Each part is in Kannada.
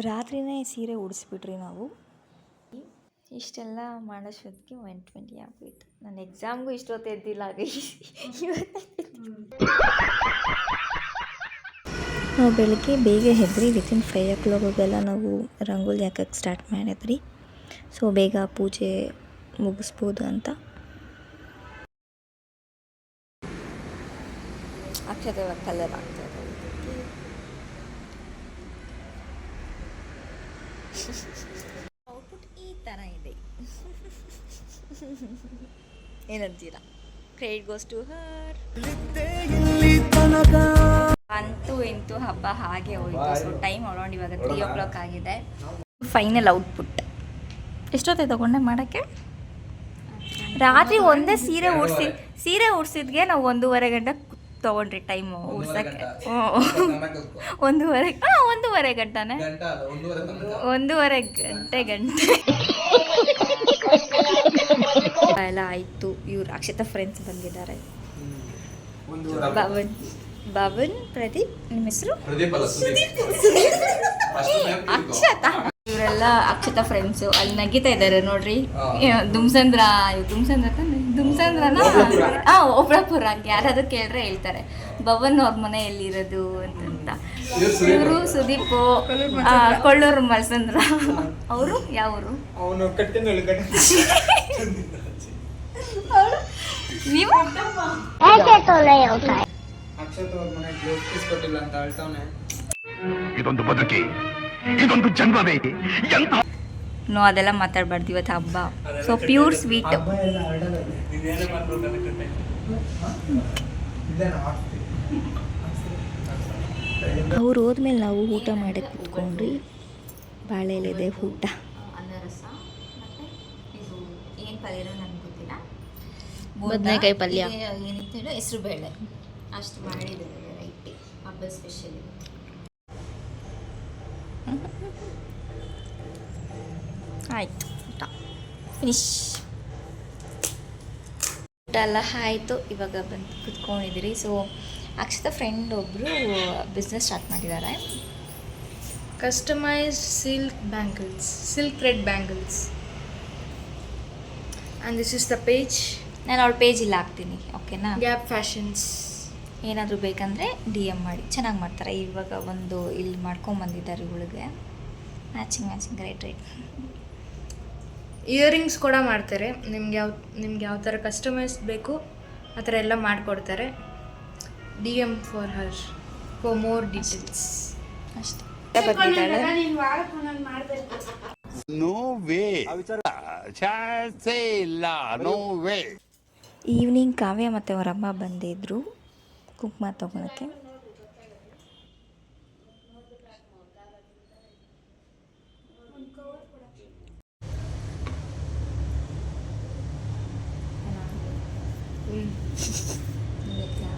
ರಾತ್ರಿನೇ ಸೀರೆ ಉಡಿಸ್ಬಿಟ್ರಿ ನಾವು. ಇಷ್ಟೆಲ್ಲ ಮಾಡೋಷ್ಟೊತ್ತಿಗೆ 1:20 ಆಗೋಯ್ತು. ನನ್ನ ಎಕ್ಸಾಮ್ಗೂ ಇಷ್ಟೊತ್ತು ಎದ್ದಿಲ್ಲ. ನಾವು ಬೆಳಗ್ಗೆ ಬೇಗ ಎದ್ರಿ. ವಿತಿನ್ 5 o'clockಗೆಲ್ಲ ನಾವು ರಂಗೋಲಿ ಹಾಕಕ್ಕೆ ಸ್ಟಾರ್ಟ್ ಮಾಡಿದ್ರಿ. ಸೊ ಬೇಗ ಪೂಜೆ ಮುಗಿಸ್ಬೋದು ಅಂತ. ಅಕ್ಷತೆ ಕಲರ್ ಆಗ್ತಾ ಇದೆ. ಔಟ್ಪುಟ್ ಈ ಥರ ಇದೆ. ಏನಂತೀರಾ? Credit goes to her. ಅಂತೂ ಇಂತೂ ಹಬ್ಬ ಹಾಗೆ ಹೋಯ್ತು. ಸೊ ಟೈಮ್ ಅರೌಂಡ್ ಇವಾಗ 3 o'clock ಆಗಿದೆ. ಫೈನಲ್ ಔಟ್ಪುಟ್ ಎಷ್ಟೊತ್ತೆ ತಗೊಂಡೆ ಮಾಡೋಕ್ಕೆ? ರಾತ್ರಿ ಒಂದೇ ಸೀರೆ ಉಡ್ಸಿದ್ಗೆ ನಾವು 1.5 ಗಂಟೆ ತೊಗೊಂಡ್ರಿ ಟೈಮು ಉಡ್ಸೋಕ್ಕೆ. 1.5 ಗಂಟೆನೇ, 1.5 ಗಂಟೆ ಎಲ್ಲ ಆಯಿತು. ಇವ್ರು ಅಕ್ಷತಾ ಫ್ರೆಂಡ್ಸ್ ಬಂದಿದ್ದಾರೆ. ಭವನ್, ಪ್ರದೀಪ್, ನಿಮ್ಮ ಹೆಸರು? ಅಕ್ಷತಾ. ಇವರೆಲ್ಲ ಅಕ್ಷತಾ ಫ್ರೆಂಡ್ಸು. ಅಲ್ಲಿ ನಗಿತಾ ಇದ್ದಾರೆ ನೋಡ್ರಿ. ದುಮ್ಸಂದ್ರನ ಒಬ್ರಪುರ ಯಾರಾದ್ರೂ ಕೇಳಿದ್ರೆ ಹೇಳ್ತಾರೆ ಭವನ್ ಅವ್ರ ಮನೆ ಎಲ್ಲಿರೋದು ಅಂತ. ಇವರು ಸುದೀಪ್, ಕೊಳ್ಳೂರು ಮಲ್ಸಂದ್ರ. ಅವರು ಯಾವರು? ನೀವು ಇದೊಂದು ಬದುಕಿ, ಇದೊಂದು ಜನ್ಮವೇ. ನೋ, ಅದೆಲ್ಲ ಮಾತಾಡ್ಬಾರ್ದು ಇವತ್ತು ಹಬ್ಬ. So pure sweet. ಅವ್ರು ಹೋದ್ಮೇಲೆ ನಾವು ಊಟ ಮಾಡಕ್ಕೆ ಕುತ್ಕೊಂಡ್ರಿ. ಬಾಳೆ ಎಲೆದೆ ಊಟ. ಅನ್ನ ರಸ ಮತ್ತು ಇದು ಏನು ಪಲ್ಯ ನನಗೆ ಗೊತ್ತಿಲ್ಲ. ಬದನೆಕಾಯಿ ಪಲ್ಯ ಏನಿತ್ತು ಹೇಳೋ, ಹೆಸರು ಬೇಳೆ ಅಷ್ಟು ಮಾಡಿದ್ದಾರೆ. ವೆರೈಟಿ ಹಬ್ಬ ಸ್ಪೆಷಲ್. ಆಯಿತು, ಊಟ ಫಿನಿಶ್. ಊಟ ಎಲ್ಲ ಆಯಿತು. ಇವಾಗ ಬಂದು ಕುತ್ಕೊಂಡಿದ್ದೀರಿ. ಸೊ ಅಕ್ಷತಾ ಫ್ರೆಂಡ್ ಒಬ್ಬರು ಬಿಸ್ನೆಸ್ ಸ್ಟಾರ್ಟ್ ಮಾಡಿದ್ದಾರೆ. Customised silk thread bangles. And this is the page. ನಾನು ಅವ್ಳ ಪೇಜ್ ಇಲ್ಲಿ ಹಾಕ್ತೀನಿ, ಓಕೆನಾ? Gap fashions. ಏನಾದರೂ ಬೇಕಂದರೆ DM ಮಾಡಿ. ಚೆನ್ನಾಗಿ ಮಾಡ್ತಾರೆ. ಇವಾಗ ಒಂದು ಇಲ್ಲಿ ಮಾಡ್ಕೊಂಬಂದಿದ್ದಾರೆ ಇವಳಿಗೆ. Matching rate. ಇಯರಿಂಗ್ಸ್ ಕೂಡ ಮಾಡ್ತಾರೆ. ನಿಮ್ಗೆ ಯಾವ ಥರ ಕಸ್ಟಮೈಸ್ ಬೇಕು ಆ ಥರ ಎಲ್ಲ ಮಾಡಿಕೊಡ್ತಾರೆ. DM for her for more details. ಅಷ್ಟೇ. ಬಂದಿದ್ದಾಳೆ. ನೋ ವೇ, ಚಾನ್ಸೇ ಇಲ್ಲ, ನೋ ವೇ. ಈವ್ನಿಂಗ್ ಕಾವ್ಯ ಮತ್ತು ಅವರಮ್ಮ ಬಂದಿದ್ದರು ಕುಂಕುಮ ತೊಗೊಳಕ್ಕೆ.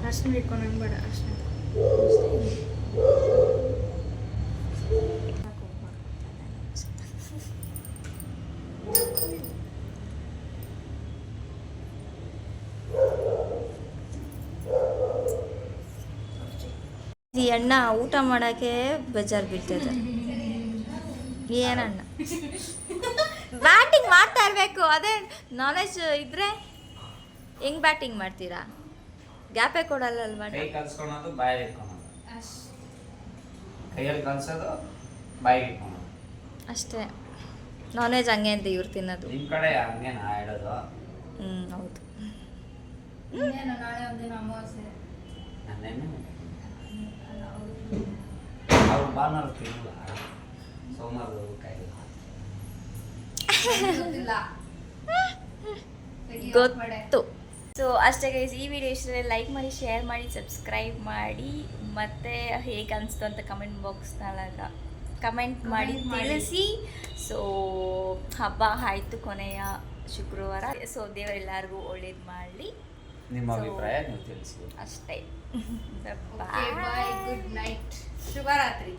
ಅರ್ಶಿನ ಇಟ್ಕೊಂಡು ನಂಗೆ ಬೇಡ. ಅರ್ಶಿನ ಈ ಅಣ್ಣ ಊಟ ಮಾಡೋಕ್ಕೆ ಬೇಜಾರು ಬೀಳ್ತದೆ. ಏನಣ್ಣ ಬ್ಯಾಟಿಂಗ್ ಮಾಡ್ತಾ ಇರಬೇಕು. ಅದೇ ನಾಲೆಜ್ ಇದ್ರೆ ಹೆಂಗ್ ಬ್ಯಾಟಿಂಗ್ ಮಾಡ್ತೀರಾ? ಗ್ಯಾಪೇ ಕೊಡಲ್ಲ ಅಲ್ವಾ? ಕೈ ಕಲ್ಸ್ಕೊಳೋದು, ಬಾಯಿಗೆ ಇಟ್ಕೊಳೋದು. ಕೈಯಲ್ಲಿ ಕಲ್ಸೋದು, ಬಾಯಿಗೆ ಇಟ್ಕೊಳೋದು ಅಷ್ಟೇ. ನಾನ್ ವೆಜ್ ಹಂಗೆ ಅಂತ ಇವ್ರು ತಿನ್ನೋದು. ನಿಮ್ಮ ಕಡೆ ಹಂಗೆ ನಾ ಹೇಳೋದು. ಹೌದು. ನಾಳೆ ಒಂದಿನ ಅಮಾವಾಸ್ಯೆ. ನನ್ನೇನು ಅವ್ರು ಭಾನುವಾರ ತಿನ್ನಲ್ಲ, ಸೋಮವಾರ ಕಾಯಿಲ್ಲ. ಗೊತ್ತು. ಸೊ ಅಷ್ಟೇ ಗೈಸ್, ಈ ವಿಡಿಯೋ ಇಷ್ಟೇ. ಲೈಕ್ ಮಾಡಿ, ಶೇರ್ ಮಾಡಿ, ಸಬ್ಸ್ಕ್ರೈಬ್ ಮಾಡಿ. ಮತ್ತು ಹೇಗೆ ಅನಿಸ್ತು ಅಂತ ಕಮೆಂಟ್ ಬಾಕ್ಸ್ನಾಗ ಕಮೆಂಟ್ ಮಾಡಿ ತಿಳಿಸಿ. ಸೊ ಹಬ್ಬ ಆಯಿತು, ಕೊನೆಯ ಶುಕ್ರವಾರ. ಸೊ ದೇವರೆಲ್ಲರಿಗೂ ಒಳ್ಳೇದು ಮಾಡಲಿ. ನಿಮ್ಮ ಅಭಿಪ್ರಾಯ ನೀವು ತಿಳಿಸಿ ಅಷ್ಟೇ. ಬಾಯ್, ಗುಡ್ ನೈಟ್, ಶುಭರಾತ್ರಿ.